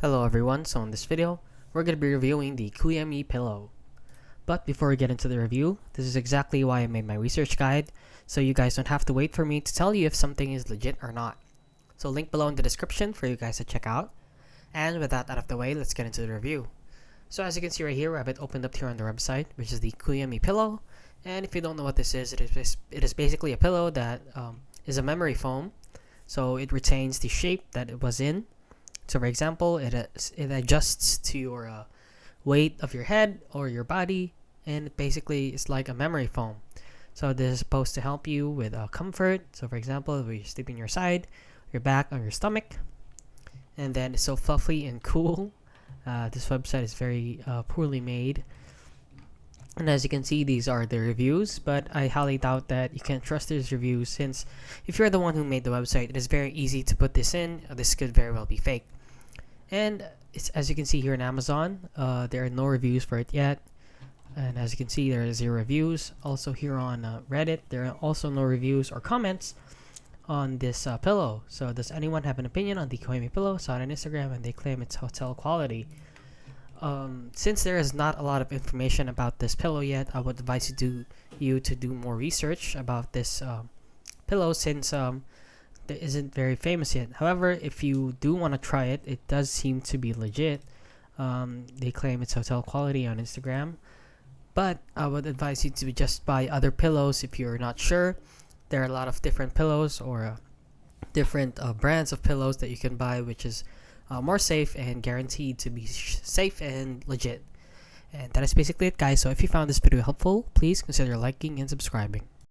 Hello everyone, so in this video, we're going to be reviewing the Kuyami pillow. But before we get into the review, this is exactly why I made my research guide, so you guys don't have to wait for me to tell you if something is legit or not. So link below in the description for you guys to check out. And with that out of the way, let's get into the review. So as you can see right here, I have it opened up here on the website, which is the Kuyami pillow. And if you don't know what this is, it is basically a pillow that is a memory foam. So it retains the shape that it was in. So for example, it adjusts to your weight of your head or your body, and basically it's like a memory foam. So this is supposed to help you with comfort. So for example, if you're sleeping on your side, your back, on your stomach, and then it's so fluffy and cool. This website is very poorly made. And as you can see, these are the reviews, but I highly doubt that you can trust these reviews, since if you're the one who made the website, it is very easy to put this in. This could very well be fake. And as you can see here in Amazon, there are no reviews for it yet. And as you can see, there are 0 reviews. Also here on Reddit, there are also no reviews or comments on this pillow. So does anyone have an opinion on the Kuyami pillow? Saw it on Instagram and they claim it's hotel quality. Since there is not a lot of information about this pillow yet, I would advise you to do more research about this pillow, since it isn't very famous yet. However, if you do want to try it, it does seem to be legit. They claim it's hotel quality on Instagram, but I would advise you to just buy other pillows if you're not sure. There are a lot of different pillows or different brands of pillows that you can buy, which is more safe and guaranteed to be safe and legit. And that is basically it, guys. So if you found this video helpful, please consider liking and subscribing.